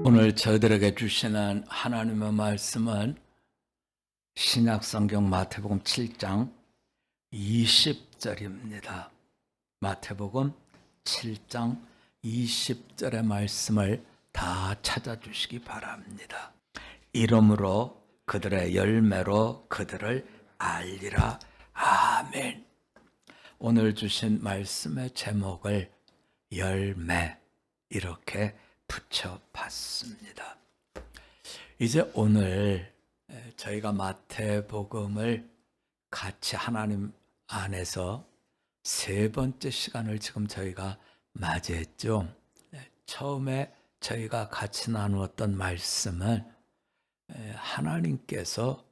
오늘 저희들에게 주시는 하나님의 말씀은 신약성경 마태복음 7장 20절입니다. 마태복음 7장 20절의 말씀을 다 찾아주시기 바랍니다. 이름으로 그들의 열매로 그들을 알리라. 아멘. 오늘 주신 말씀의 제목을 열매 이렇게 붙여봤습니다. 이제 오늘 저희가 마태복음을 같이 하나님 안에서 세 번째 시간을 지금 저희가 맞이했죠. 처음에 저희가 같이 나누었던 말씀은 하나님께서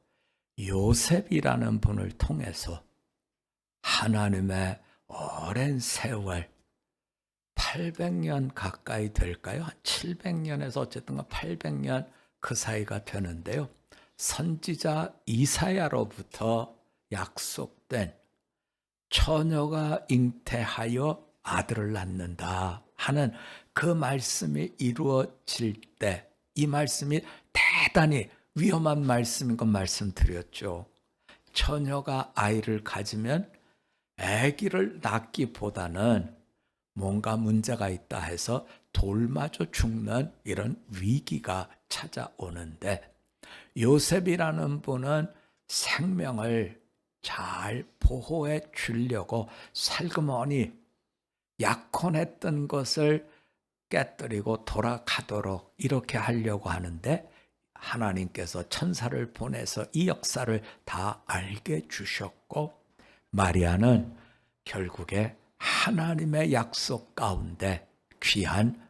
요셉이라는 분을 통해서 하나님의 오랜 세월 800년 가까이 될까요? 한 700년에서 어쨌든 800년 그 사이가 되는데요. 선지자 이사야로부터 약속된 처녀가 잉태하여 아들을 낳는다 하는 그 말씀이 이루어질 때 이 말씀이 대단히 위험한 말씀인 건 말씀드렸죠. 처녀가 아이를 가지면 아기를 낳기보다는 뭔가 문제가 있다 해서 돌맞아 죽는 이런 위기가 찾아오는데 요셉이라는 분은 생명을 잘 보호해 주려고 살그머니 약혼했던 것을 깨뜨리고 돌아가도록 이렇게 하려고 하는데 하나님께서 천사를 보내서 이 역사를 다 알게 주셨고 마리아는 결국에 하나님의 약속 가운데 귀한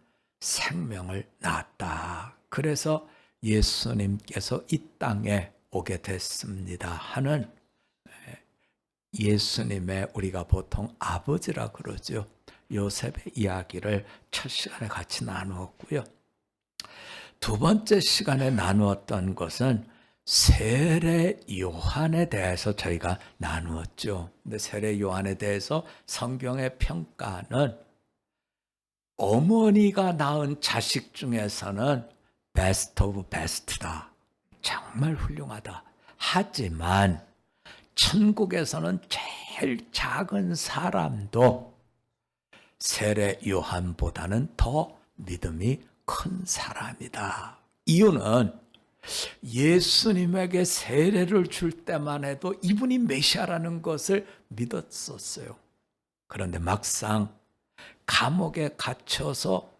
생명을 낳았다. 그래서 예수님께서 이 땅에 오게 됐습니다 하는 예수님의 우리가 보통 아버지라 그러죠. 요셉의 이야기를 첫 시간에 같이 나누었고요. 두 번째 시간에 나누었던 것은 세례 요한에 대해서 저희가 나누었죠. 근데 세례 요한에 대해서 성경의 평가는 어머니가 낳은 자식 중에서는 베스트 오브 베스트다. 정말 훌륭하다. 하지만 천국에서는 제일 작은 사람도 세례 요한보다는 더 믿음이 큰 사람이다. 이유는 예수님에게 세례를 줄 때만 해도 이분이 메시아라는 것을 믿었었어요. 그런데 막상 감옥에 갇혀서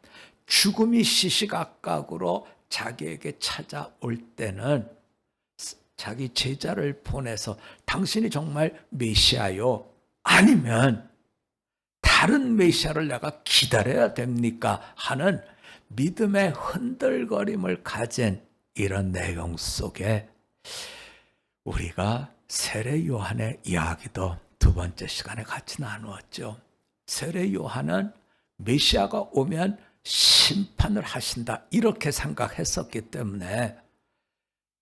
죽음이 시시각각으로 자기에게 찾아올 때는 자기 제자를 보내서 당신이 정말 메시아요? 아니면 다른 메시아를 내가 기다려야 됩니까? 하는 믿음의 흔들거림을 가진 이런 내용 속에 우리가 세례 요한의 이야기도 두 번째 시간에 같이 나누었죠. 세례 요한은 메시아가 오면 심판을 하신다 이렇게 생각했었기 때문에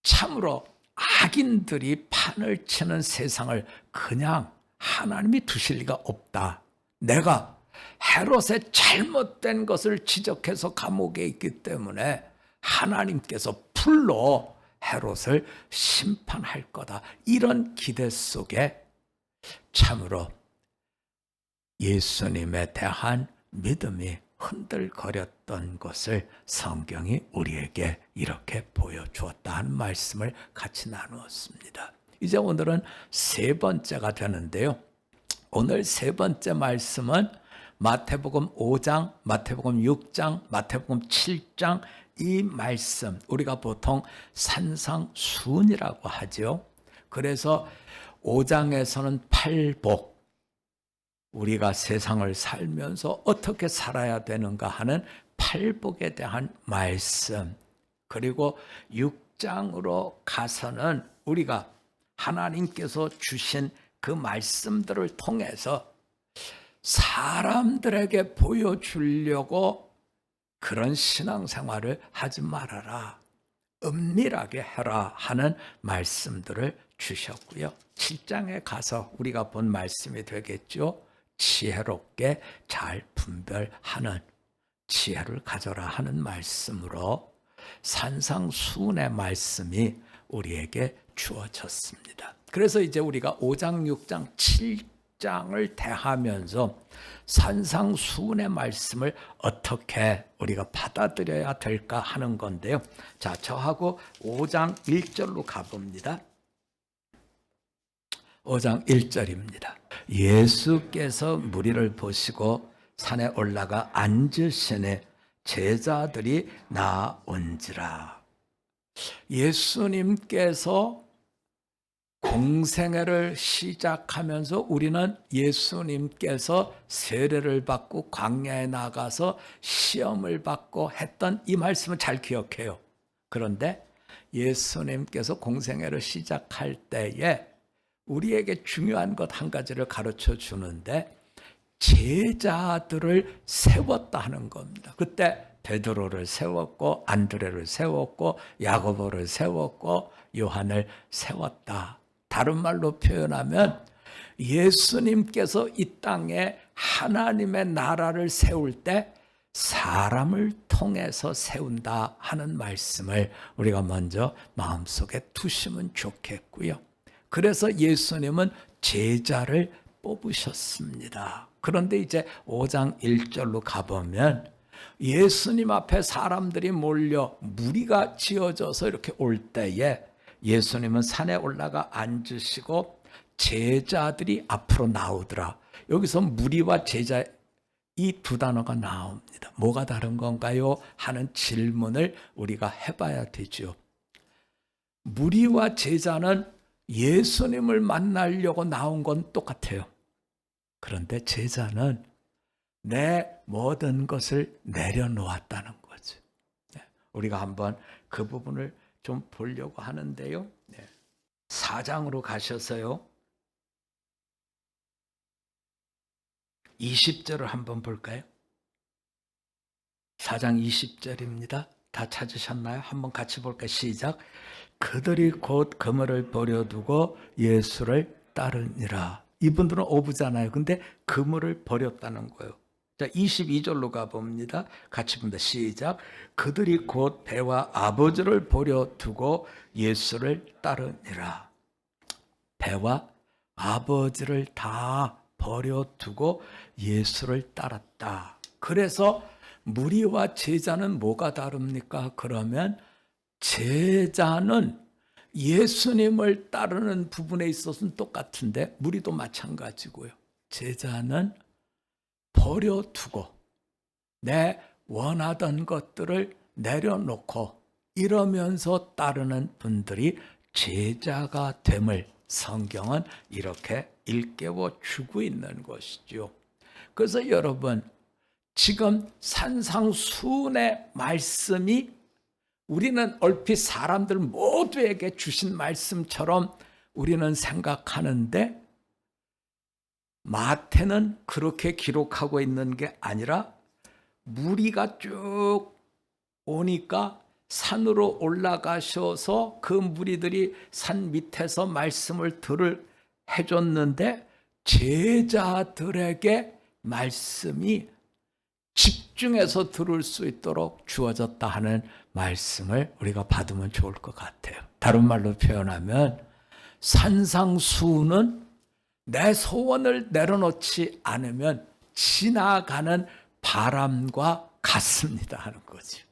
참으로 악인들이 판을 치는 세상을 그냥 하나님이 두실 리가 없다. 내가 헤롯의 잘못된 것을 지적해서 감옥에 있기 때문에 하나님께서 풀로 헤롯을 심판할 거다. 이런 기대 속에 참으로 예수님에 대한 믿음이 흔들거렸던 것을 성경이 우리에게 이렇게 보여주었다 하는 말씀을 같이 나누었습니다. 이제 오늘은 세 번째가 되는데요. 오늘 세 번째 말씀은 마태복음 5장, 마태복음 6장, 마태복음 7장 이 말씀 우리가 보통 산상수훈이라고 하죠. 그래서 5장에서는 팔복 우리가 세상을 살면서 어떻게 살아야 되는가 하는 팔복에 대한 말씀 그리고 6장으로 가서는 우리가 하나님께서 주신 그 말씀들을 통해서 사람들에게 보여주려고 그런 신앙생활을 하지 말아라. 은밀하게 해라 하는 말씀들을 주셨고요. 7장에 가서 우리가 본 말씀이 되겠죠. 지혜롭게 잘 분별하는 지혜를 가져라 하는 말씀으로 산상수훈의 말씀이 우리에게 주어졌습니다. 그래서 이제 우리가 5장, 6장, 7장을 대하면서 산상수훈의 말씀을 어떻게 우리가 받아들여야 될까 하는 건데요. 자, 저하고 5장 1절로 가봅니다. 5장 1절입니다. 예수께서 무리를 보시고 산에 올라가 앉으시니 제자들이 나온지라. 예수님께서 공생애를 시작하면서 우리는 예수님께서 세례를 받고 광야에 나가서 시험을 받고 했던 이 말씀을 잘 기억해요. 그런데 예수님께서 공생애를 시작할 때에 우리에게 중요한 것 한 가지를 가르쳐 주는데 제자들을 세웠다 하는 겁니다. 그때 베드로를 세웠고 안드레를 세웠고 야고보를 세웠고 요한을 세웠다. 다른 말로 표현하면 예수님께서 이 땅에 하나님의 나라를 세울 때 사람을 통해서 세운다 하는 말씀을 우리가 먼저 마음속에 두시면 좋겠고요. 그래서 예수님은 제자를 뽑으셨습니다. 그런데 이제 5장 1절로 가보면 예수님 앞에 사람들이 몰려 무리가 지어져서 이렇게 올 때에 예수님은 산에 올라가 앉으시고 제자들이 앞으로 나오더라. 여기서 무리와 제자 이 두 단어가 나옵니다. 뭐가 다른 건가요? 하는 질문을 우리가 해봐야 되죠. 무리와 제자는 예수님을 만나려고 나온 건 똑같아요. 그런데 제자는 내 모든 것을 내려놓았다는 거죠. 우리가 한번 그 부분을 좀 보려고 하는데요. 4장으로 가셔서요. 20절을 한번 볼까요? 4장 20절입니다. 다 찾으셨나요? 한번 같이 볼까요? 시작. 그들이 곧 그물을 버려두고 예수를 따르니라. 이분들은 어부잖아요. 근데 그물을 버렸다는 거예요. 자, 22절로 가봅니다. 같이 봅니다. 시작. 그들이 곧 배와 아버지를 버려두고 예수를 따르니라. 배와 아버지를 다 버려두고 예수를 따랐다. 그래서 무리와 제자는 뭐가 다릅니까? 그러면 제자는 예수님을 따르는 부분에 있어서는 똑같은데 무리도 마찬가지고요. 제자는 버려두고 내 원하던 것들을 내려놓고 이러면서 따르는 분들이 제자가 됨을 성경은 이렇게 일깨워 주고 있는 것이죠. 그래서 여러분 지금 산상수훈의 말씀이 우리는 얼핏 사람들 모두에게 주신 말씀처럼 우리는 생각하는데 마태는 그렇게 기록하고 있는 게 아니라 무리가 쭉 오니까 산으로 올라가셔서 그 무리들이 산 밑에서 말씀을 해줬는데 제자들에게 말씀이 집중해서 들을 수 있도록 주어졌다 하는 말씀을 우리가 받으면 좋을 것 같아요. 다른 말로 표현하면 산상수훈은 내 소원을 내려놓지 않으면 지나가는 바람과 같습니다 하는 거죠.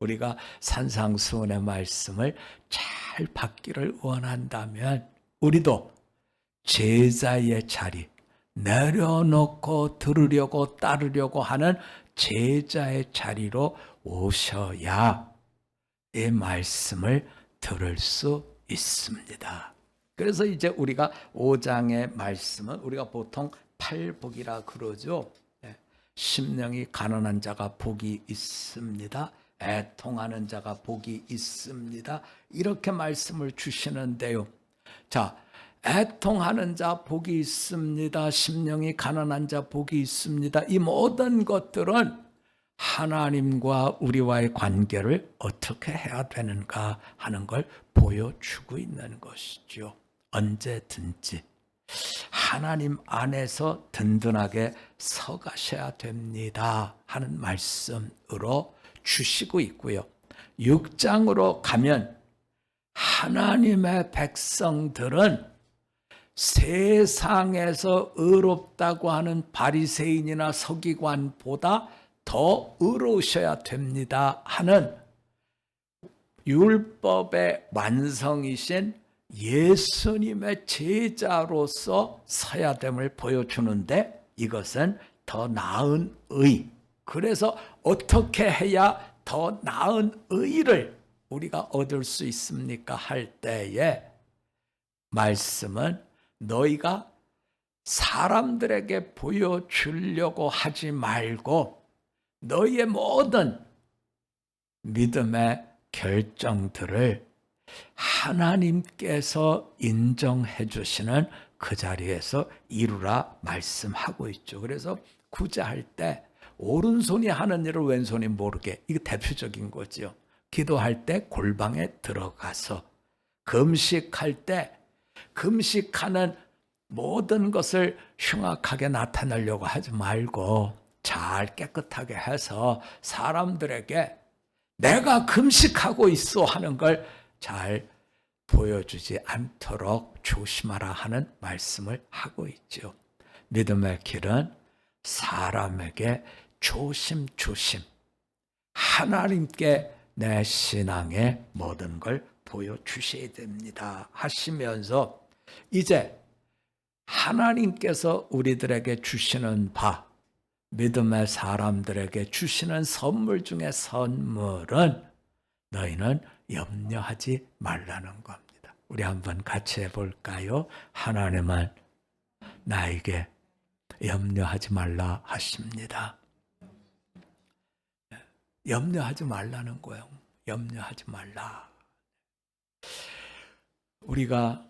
우리가 산상수훈의 말씀을 잘 받기를 원한다면 우리도 제자의 자리, 내려놓고 들으려고 따르려고 하는 제자의 자리로 오셔야 이 말씀을 들을 수 있습니다. 그래서 이제 우리가 5장의 말씀은 우리가 보통 팔복이라 그러죠. 심령이 가난한 자가 복이 있습니다. 애통하는 자가 복이 있습니다. 이렇게 말씀을 주시는데요. 자, 애통하는 자 복이 있습니다. 심령이 가난한 자 복이 있습니다. 이 모든 것들은 하나님과 우리와의 관계를 어떻게 해야 되는가 하는 걸 보여주고 있는 것이죠. 언제든지 하나님 안에서 든든하게 서가셔야 됩니다 하는 말씀으로 주시고 있고요. 6장으로 가면 하나님의 백성들은 세상에서 의롭다고 하는 바리새인이나 서기관보다 더 의로우셔야 됩니다 하는 율법의 완성이신 예수님의 제자로서 서야 됨을 보여주는데, 이것은 더 나은 의, 그래서 어떻게 해야 더 나은 의를 우리가 얻을 수 있습니까 할 때에 말씀은 너희가 사람들에게 보여주려고 하지 말고 너희의 모든 믿음의 결정들을 하나님께서 인정해 주시는 그 자리에서 이루라 말씀하고 있죠. 그래서 구제할 때 오른손이 하는 일을 왼손이 모르게, 이거 대표적인 거죠. 기도할 때 골방에 들어가서, 금식할 때 금식하는 모든 것을 흉악하게 나타내려고 하지 말고 잘 깨끗하게 해서 사람들에게 내가 금식하고 있어 하는 걸 잘 보여주지 않도록 조심하라 하는 말씀을 하고 있죠. 믿음의 길은 사람에게 조심조심 하나님께 내 신앙의 모든 걸 보여주셔야 됩니다 하시면서, 이제 하나님께서 우리들에게 주시는 바, 믿음의 사람들에게 주시는 선물 중에 선물은 너희는 염려하지 말라는 겁니다. 우리 한번 같이 해볼까요? 하나님은 나에게 염려하지 말라 하십니다. 염려하지 말라는 거예요. 염려하지 말라. 우리가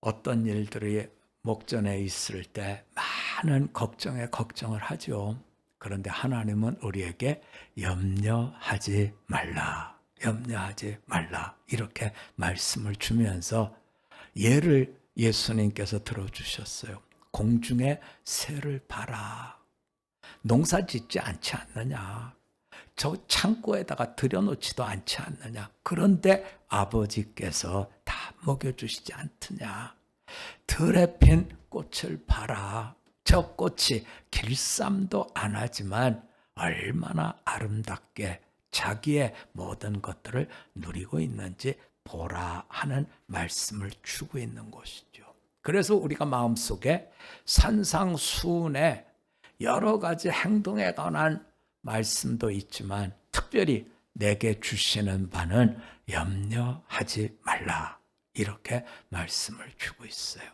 어떤 일들이 목전에 있을 때 많은 걱정을 하죠. 그런데 하나님은 우리에게 염려하지 말라, 염려하지 말라 이렇게 말씀을 주면서 예를 예수님께서 들어주셨어요. 공중의 새를 봐라. 농사 짓지 않지 않느냐. 저 창고에다가 들여놓지도 않지 않느냐. 그런데 아버지께서 다 먹여주시지 않느냐. 들에 핀 꽃을 봐라. 저 꽃이 길쌈도 안 하지만 얼마나 아름답게 자기의 모든 것들을 누리고 있는지 보라 하는 말씀을 주고 있는 것이죠. 그래서 우리가 마음속에 산상수훈의 여러 가지 행동에 관한 말씀도 있지만 특별히 내게 주시는 바는 염려하지 말라 이렇게 말씀을 주고 있어요.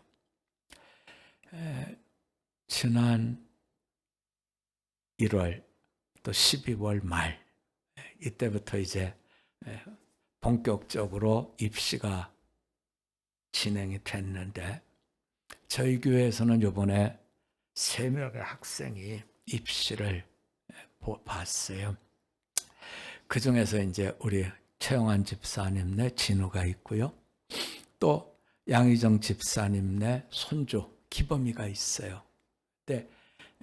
지난 1월 또 12월 말 이때부터 이제 본격적으로 입시가 진행이 됐는데 저희 교회에서는 이번에 3명의 학생이 입시를 봤어요. 그 중에서 이제 우리 최영환 집사님네 진우가 있고요. 또 양희정 집사님네 손주 기범이가 있어요. 근데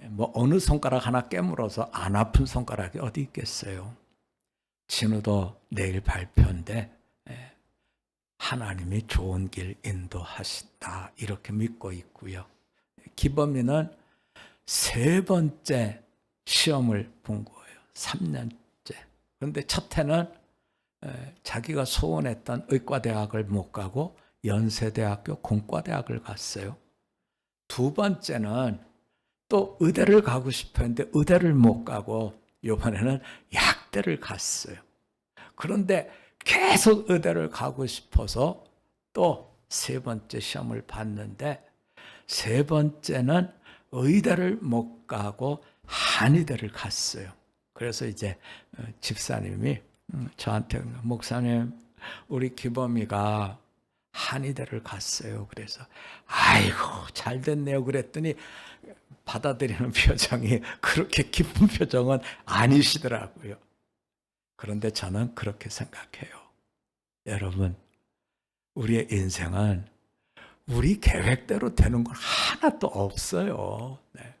뭐 어느 손가락 하나 깨물어서 안 아픈 손가락이 어디 있겠어요. 진우도 내일 발표인데 하나님이 좋은 길 인도하신다 이렇게 믿고 있고요. 기범이는 3번째 시험을 본 거예요. 3년째. 그런데 첫 해는 자기가 소원했던 의과대학을 못 가고 연세대학교 공과대학을 갔어요. 2번째는 또 의대를 가고 싶었는데 의대를 못 가고 이번에는 약대를 갔어요. 그런데 계속 의대를 가고 싶어서 또 3번째 시험을 봤는데 3번째는 의대를 못 가고 한의대를 갔어요. 그래서 이제 집사님이 저한테 목사님 우리 기범이가 한의대를 갔어요. 그래서 아이고 잘 됐네요 그랬더니 받아들이는 표정이 그렇게 기쁜 표정은 아니시더라고요. 그런데 저는 그렇게 생각해요. 여러분 우리의 인생은 우리 계획대로 되는 건 하나도 없어요. 네.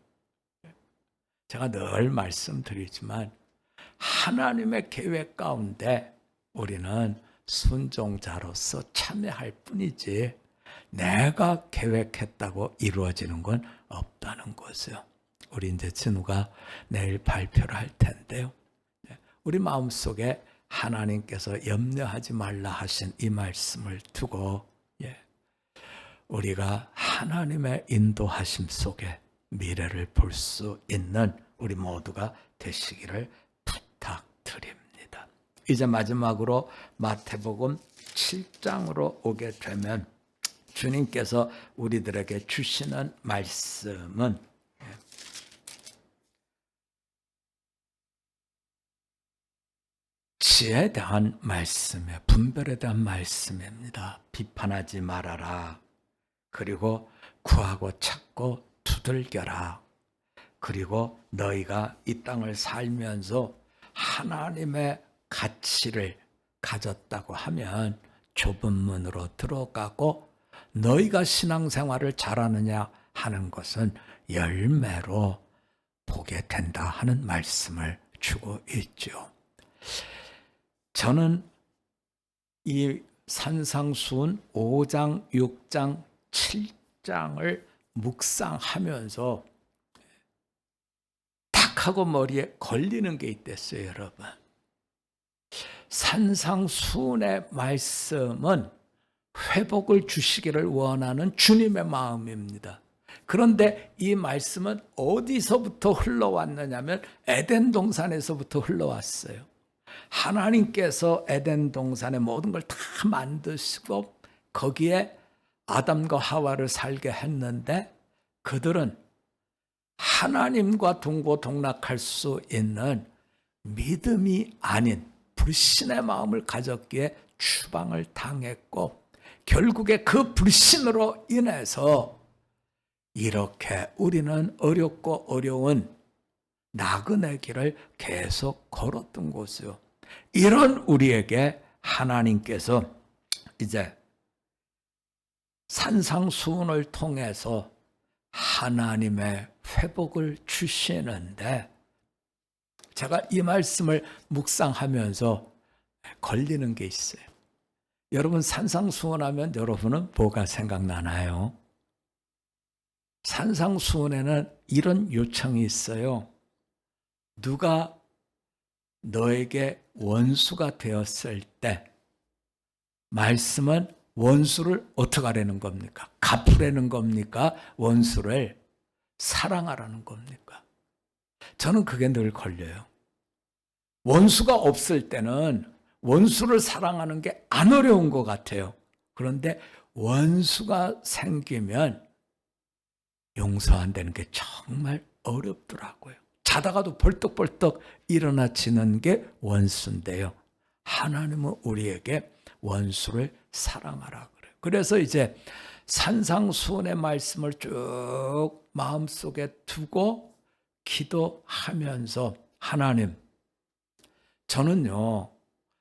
제가 늘 말씀드리지만 하나님의 계획 가운데 우리는 순종자로서 참여할 뿐이지 내가 계획했다고 이루어지는 건 없다는 것이요. 우리 이제 진우가 내일 발표를 할 텐데요. 우리 마음속에 하나님께서 염려하지 말라 하신 이 말씀을 두고 우리가 하나님의 인도하심 속에 미래를 볼 수 있는 우리 모두가 되시기를 부탁드립니다. 이제 마지막으로 마태복음 7장으로 오게 되면 주님께서 우리들에게 주시는 말씀은 지혜에 대한 말씀이에요. 분별에 대한 말씀입니다. 비판하지 말아라. 그리고 구하고 찾고 두들겨라. 그리고 너희가 이 땅을 살면서 하나님의 가치를 가졌다고 하면 좁은 문으로 들어가고 너희가 신앙생활을 잘하느냐 하는 것은 열매로 보게 된다 하는 말씀을 주고 있죠. 저는 이 산상수훈 5장, 6장, 7장을 묵상하면서 탁 하고 머리에 걸리는 게 있댔어요, 여러분. 산상수훈의 말씀은 회복을 주시기를 원하는 주님의 마음입니다. 그런데 이 말씀은 어디서부터 흘러왔느냐면 에덴 동산에서부터 흘러왔어요. 하나님께서 에덴 동산의 모든 걸 다 만드시고 거기에 아담과 하와를 살게 했는데 그들은 하나님과 동고동락할 수 있는 믿음이 아닌 불신의 마음을 가졌기에 추방을 당했고 결국에 그 불신으로 인해서 이렇게 우리는 어렵고 어려운 나그네 길을 계속 걸었던 것이요. 이런 우리에게 하나님께서 이제 산상수훈을 통해서 하나님의 회복을 주시는데 제가 이 말씀을 묵상하면서 걸리는 게 있어요. 여러분 산상수훈하면 여러분은 뭐가 생각나나요? 산상수훈에는 이런 요청이 있어요. 누가 너에게 원수가 되었을 때 말씀은 원수를 어떻게 하라는 겁니까? 갚으라는 겁니까? 원수를 사랑하라는 겁니까? 저는 그게 늘 걸려요. 원수가 없을 때는 원수를 사랑하는 게 안 어려운 것 같아요. 그런데 원수가 생기면 용서한다는 게 정말 어렵더라고요. 자다가도 벌떡벌떡 일어나지는 게 원수인데요. 하나님은 우리에게 원수를 사랑하라 그래요. 그래서 이제 산상수훈의 말씀을 쭉 마음속에 두고 기도하면서 하나님, 저는요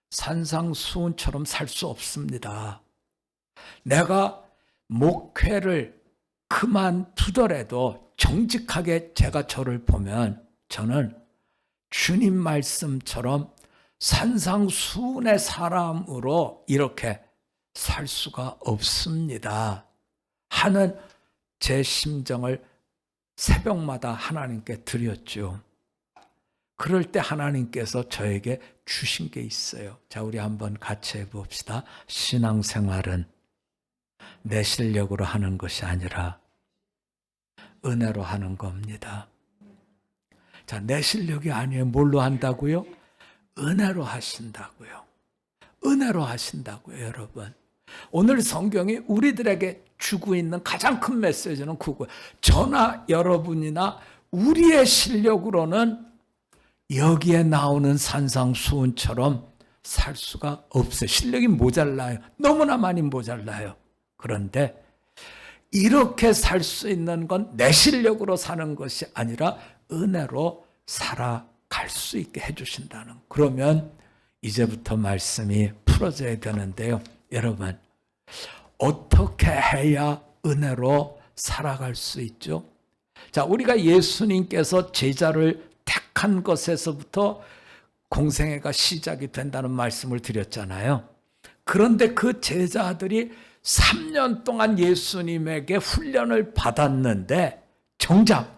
산상수훈처럼 살 수 없습니다. 내가 목회를 그만두더라도 정직하게 제가 저를 보면 저는 주님 말씀처럼 산상수훈의 사람으로 이렇게 살 수가 없습니다 하는 제 심정을 새벽마다 하나님께 드렸죠. 그럴 때 하나님께서 저에게 주신 게 있어요. 자, 우리 한번 같이 해봅시다. 신앙생활은 내 실력으로 하는 것이 아니라 은혜로 하는 겁니다. 자, 내 실력이 아니에요. 뭘로 한다고요? 은혜로 하신다고요. 은혜로 하신다고요, 여러분. 오늘 성경이 우리들에게 주고 있는 가장 큰 메시지는 그거예요. 저나 여러분이나 우리의 실력으로는 여기에 나오는 산상수훈처럼 살 수가 없어요. 실력이 모자라요. 너무나 많이 모자라요. 그런데 이렇게 살 수 있는 건 내 실력으로 사는 것이 아니라 은혜로 살아갈 수 있게 해주신다는. 그러면 이제부터 말씀이 풀어져야 되는데요. 여러분, 어떻게 해야 은혜로 살아갈 수 있죠? 자, 우리가 예수님께서 제자를 택한 것에서부터 공생애가 시작이 된다는 말씀을 드렸잖아요. 그런데 그 제자들이 3년 동안 예수님에게 훈련을 받았는데 정작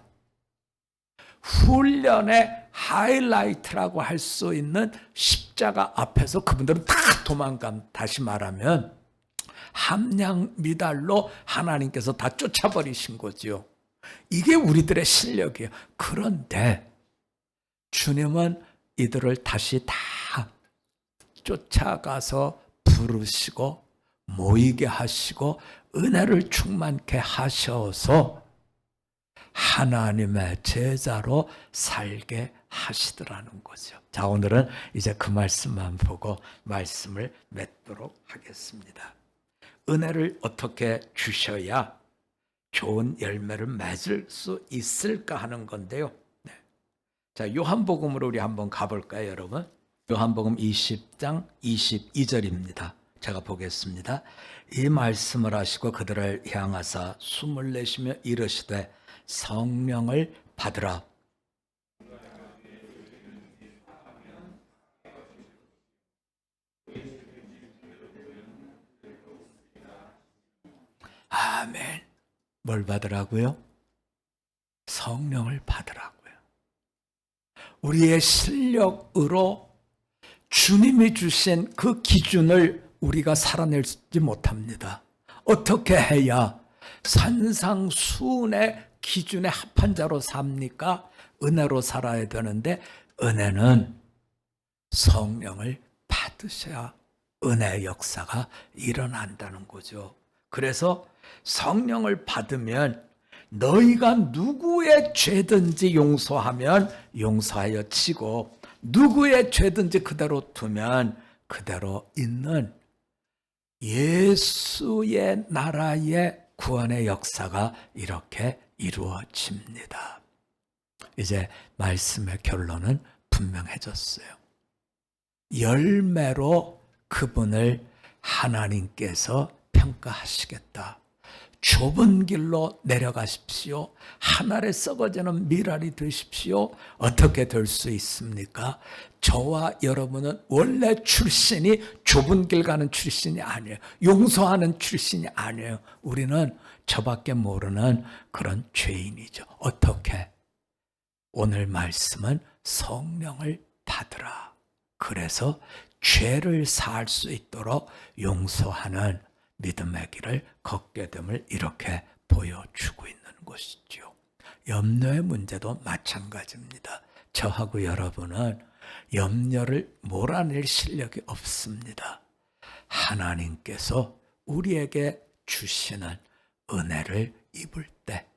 훈련의 하이라이트라고 할 수 있는 십자가 앞에서 그분들은 다 도망감. 다시 말하면 함량 미달로 하나님께서 다 쫓아버리신 거죠. 이게 우리들의 실력이에요. 그런데 주님은 이들을 다시 다 쫓아가서 부르시고 모이게 하시고 은혜를 충만케 하셔서 하나님의 제자로 살게 하시더라는 거죠. 자, 오늘은 이제 그 말씀만 보고 말씀을 맺도록 하겠습니다. 은혜를 어떻게 주셔야 좋은 열매를 맺을 수 있을까 하는 건데요. 네. 자, 요한복음으로 우리 한번 가볼까요, 여러분? 요한복음 20장 22절입니다. 제가 보겠습니다. 이 말씀을 하시고 그들을 향하사 숨을 내쉬며 이르시되 성령을 받으라. 아멘. 뭘 받으라고요? 성령을 받으라고요. 우리의 실력으로 주님이 주신 그 기준을 우리가 살아내지 못합니다. 어떻게 해야 산상수훈의 기준에 합한 자로 삽니까? 은혜로 살아야 되는데 은혜는 성령을 받으셔야 은혜의 역사가 일어난다는 거죠. 그래서 성령을 받으면 너희가 누구의 죄든지 용서하면 용서하여 치고 누구의 죄든지 그대로 두면 그대로 있는 예수의 나라의 구원의 역사가 이렇게 이루어집니다. 이제 말씀의 결론은 분명해졌어요. 열매로 그분을 하나님께서 평가하시겠다. 좁은 길로 내려가십시오. 하늘에 썩어지는 미랄이 되십시오. 어떻게 될 수 있습니까? 저와 여러분은 원래 출신이 좁은 길 가는 출신이 아니에요. 용서하는 출신이 아니에요. 우리는 저밖에 모르는 그런 죄인이죠. 어떻게? 오늘 말씀은 성령을 받으라. 그래서 죄를 사할 수 있도록 용서하는 믿음의 길을 걷게 됨을 이렇게 보여주고 있는 것이죠. 염려의 문제도 마찬가지입니다. 저하고 여러분은 염려를 몰아낼 실력이 없습니다. 하나님께서 우리에게 주시는 은혜를 입을 때,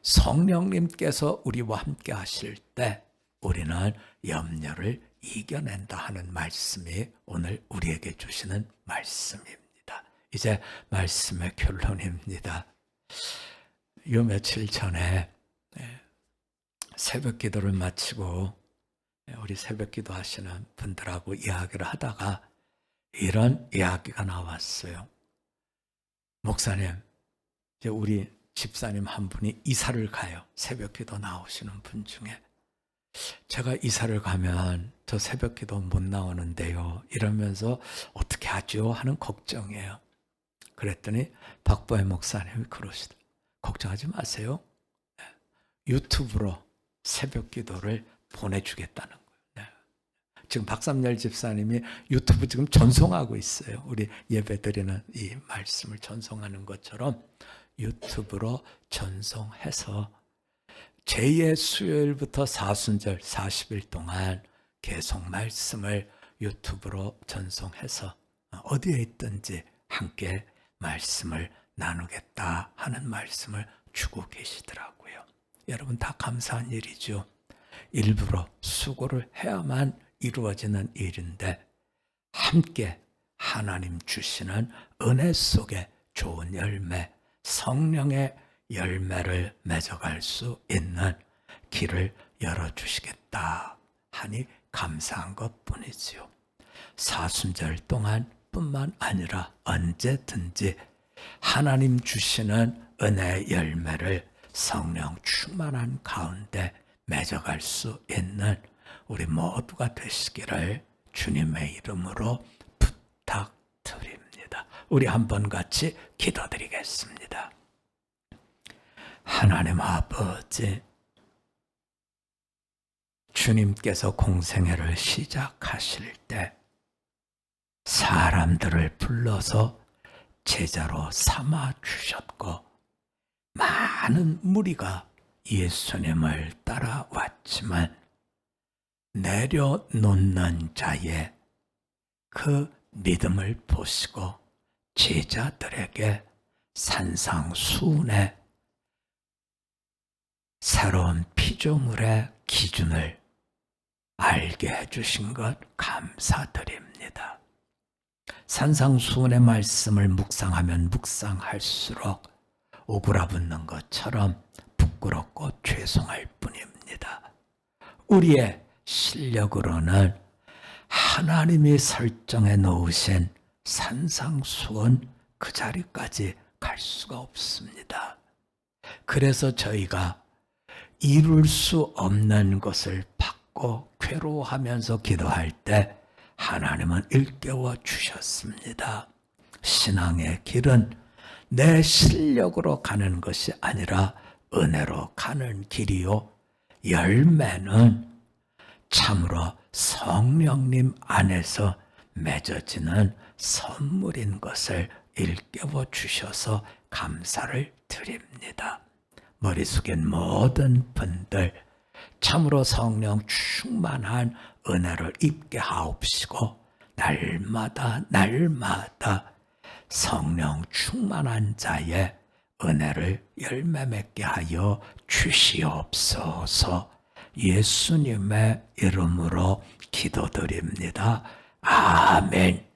성령님께서 우리와 함께 하실 때 우리는 염려를 이겨낸다 하는 말씀이 오늘 우리에게 주시는 말씀입니다. 이제 말씀의 결론입니다. 요 며칠 전에 새벽 기도를 마치고 우리 새벽 기도 하시는 분들하고 이야기를 하다가 이런 이야기가 나왔어요. 목사님, 이제 우리 집사님 한 분이 이사를 가요. 새벽 기도 나오시는 분 중에. 제가 이사를 가면 저 새벽 기도 못 나오는데요. 이러면서 어떻게 하죠? 하는 걱정이에요. 그랬더니 박보혜 목사님이 그러시더라고요. 걱정하지 마세요. 유튜브로 새벽 기도를 보내주겠다는 거예요. 지금 박삼열 집사님이 유튜브 지금 전송하고 있어요. 우리 예배드리는 이 말씀을 전송하는 것처럼 유튜브로 전송해서 제2의 수요일부터 사순절 40일 동안 계속 말씀을 유튜브로 전송해서 어디에 있든지 함께 말씀을 나누겠다 하는 말씀을 주고 계시더라고요. 여러분 다 감사한 일이죠. 일부러 수고를 해야만 이루어지는 일인데 함께 하나님 주시는 은혜 속에 좋은 열매, 성령의 열매를 맺어갈 수 있는 길을 열어주시겠다 하니 감사한 것뿐이지요. 사순절 동안 뿐만 아니라 언제든지 하나님 주시는 은혜의 열매를 성령 충만한 가운데 맺어갈 수 있는 우리 모두가 되시기를 주님의 이름으로 부탁드립니다. 우리 한번 같이 기도드리겠습니다. 하나님 아버지, 주님께서 공생애를 시작하실 때 사람들을 불러서 제자로 삼아 주셨고 많은 무리가 예수님을 따라왔지만 내려놓는 자의 그 믿음을 보시고 제자들에게 산상수훈의 새로운 피조물의 기준을 알게 해주신 것 감사드립니다. 산상수훈의 말씀을 묵상하면 묵상할수록 오그라붙는 것처럼 부끄럽고 죄송할 뿐입니다. 우리의 실력으로는 하나님이 설정해 놓으신 산상수훈 그 자리까지 갈 수가 없습니다. 그래서 저희가 이룰 수 없는 것을 받고 괴로워하면서 기도할 때 하나님은 일깨워 주셨습니다. 신앙의 길은 내 실력으로 가는 것이 아니라 은혜로 가는 길이요, 열매는 참으로 성령님 안에서 맺어지는 선물인 것을 일깨워 주셔서 감사를 드립니다. 머리 숙인 모든 분들 참으로 성령 충만한 은혜를 입게 하옵시고 날마다 성령 충만한 자의 은혜를 열매 맺게 하여 주시옵소서. 예수님의 이름으로 기도드립니다. 아멘.